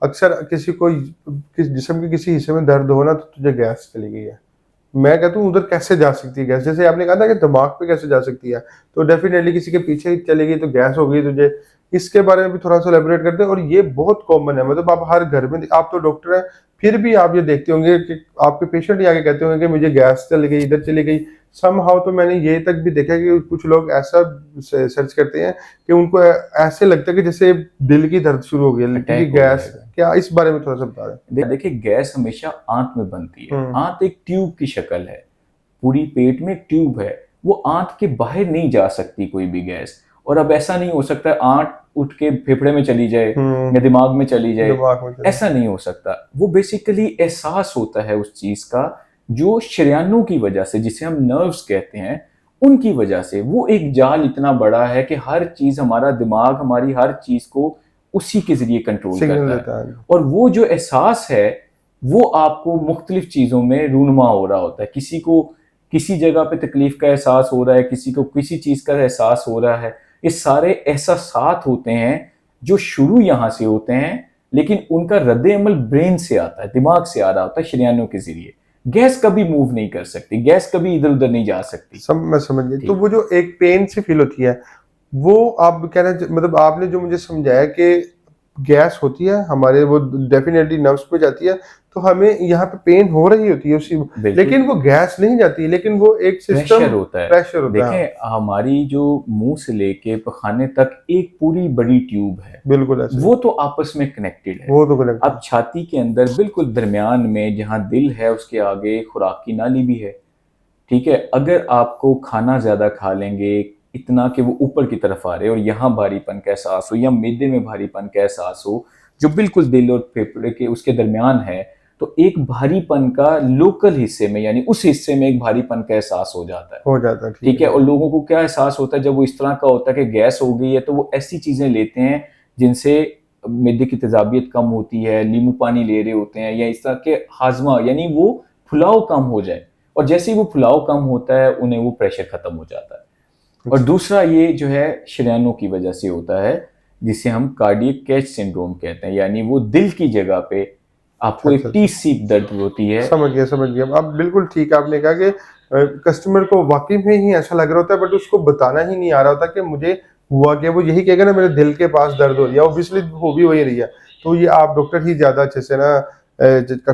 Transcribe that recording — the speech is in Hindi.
अक्सर किसी को जिस्म के किसी हिस्से में दर्द हो ना तो तुझे गैस चली गई है। मैं कहता हूँ उधर कैसे जा सकती है गैस? जैसे आपने कहा था कि दिमाग पे कैसे जा सकती है, तो डेफिनेटली किसी के पीछे ही चली गई तो गैस हो गई तुझे। इसके बारे में भी थोड़ा-सा एलैबोरेट करते हैं। और ये बहुत कॉमन है, मतलब आप हर घर में, आप तो डॉक्टर हैं, फिर भी आप ये देखते होंगे कि आपके पेशेंट ही आके कहते होंगे कि मुझे गैस चली गई, इधर चली गई। समहाउ तो मैंने ये तक भी देखा है कि कुछ लोग ऐसा सर्च करते हैं कि उनको ऐसे लगता है कि जैसे दिल की दर्द शुरू हो गई है, क्योंकि अटैक हो गैस। जाएगा। क्या इस बारे में थोड़ा-सा बता दें? देखिए, गैस हमेशा आंत में बनती है। हुँ, आंत एक ट्यूब की शक्ल है, पूरी पेट में एक ट्यूब है, वो आंत के बाहर नहीं जा सकती कोई भी गैस। और अब ऐसा नहीं हो सकता आंत उठ के फेफड़े में चली जाए हुँ, या दिमाग में चली जाए, दिमाग में चले। ऐसा नहीं हो सकता। वो बेसिकली एहसास होता है उस चीज का, जो शरीयानों की वजह से, जिसे हम नर्व्स कहते हैं, उनकी वजह से। वो एक जाल इतना बड़ा है कि हर चीज, हमारा दिमाग हमारी हर चीज को उसी के जरिए कंट्रोल सिग्नल करता है। देता है। और वो जो एहसास है, वो आपको मुख्तलिफ चीज़ों में रूनुमा हो रहा होता है। किसी को किसी जगह पे तकलीफ का एहसास हो रहा है, किसी को किसी चीज़ का एहसास हो रहा है। ये सारे एहसासात होते हैं जो शुरू यहाँ से होते हैं, लेकिन उनका रद्द-ए-अमल ब्रेन से आता है, दिमाग से आ रहा होता है शरीयानों के ज़रिए। गैस कभी मूव नहीं कर सकती, गैस कभी इधर-उधर नहीं जा सकती। मैं समझ गया। तो ठीक। वो जो एक पेन सी फील होती है, वो आप कहना मतलब आपने जो मुझे समझाया कि गैस होती है हमारे, वो डेफिनेटली नर्व्स पे जाती है, तो हमें यहाँ पे पेन हो रही होती है उसी, बिल्कुल। लेकिन वो गैस नहीं जाती, लेकिन वो एक सिस्टम प्रेशर होता है। प्रेशर होता है। हाँ, देखें, हमारी जो मुंह से लेके पखाने तक एक पूरी बड़ी ट्यूब है, बिल्कुल ऐसे ही। वो तो आपस में कनेक्टेड है। वो तो कनेक्ट है। अब छाती के अंदर बिल्कुल दरमियान में जहाँ दिल है, उसके आगे खुराक की नाली भी है। ठीक है, अगर आपको खाना ज्यादा खा लेंगे, इतना कि वो ऊपर की तरफ आ रहे और यहाँ भारीपन का एहसास हो, या मैदे में भारीपन का एहसास हो, जो बिल्कुल दिल और फेफड़े के उसके दरमियान है, तो एक भारीपन का लोकल हिस्से में, यानी उस हिस्से में एक भारीपन का एहसास हो जाता है। हो जाता है, ठीक ठीक है, है। और लोगों को क्या एहसास होता है जब वो इस तरह का होता है कि गैस हो गई है, तो वो ऐसी चीजें लेते हैं जिनसे मैदे की तेजाबियत कम होती है, नींबू पानी ले रहे होते हैं, या इस तरह के हाजमा, यानी वो फुलाव कम हो जाए। और जैसे ही वो फुलाव कम होता है, उन्हें वो प्रेशर खत्म हो जाता है। और अच्छा, दूसरा ये जो है शरीयानों की वजह से होता है, जिसे हम कार्डियक कैच सिंड्रोम कहते हैं, यानी वो दिल की जगह पे अच्छा, आपको अच्छा, एक टी अच्छा। सीप दर्द होती है। समझ गया, समझ गया। अब बिल्कुल ठीक है, आपने कहा कि कस्टमर को वाक़ई में ही ऐसा लग रहा होता है, बट उसको बताना ही नहीं आ रहा होता कि मुझे हुआ क्या। वो यही कहेगा ना मेरे दिल के पास दर्द हो रही है, ऑब्वियसली हो भी वही रही है। तो ये आप डॉक्टर ही ज़्यादा अच्छे से ना ज कर सकते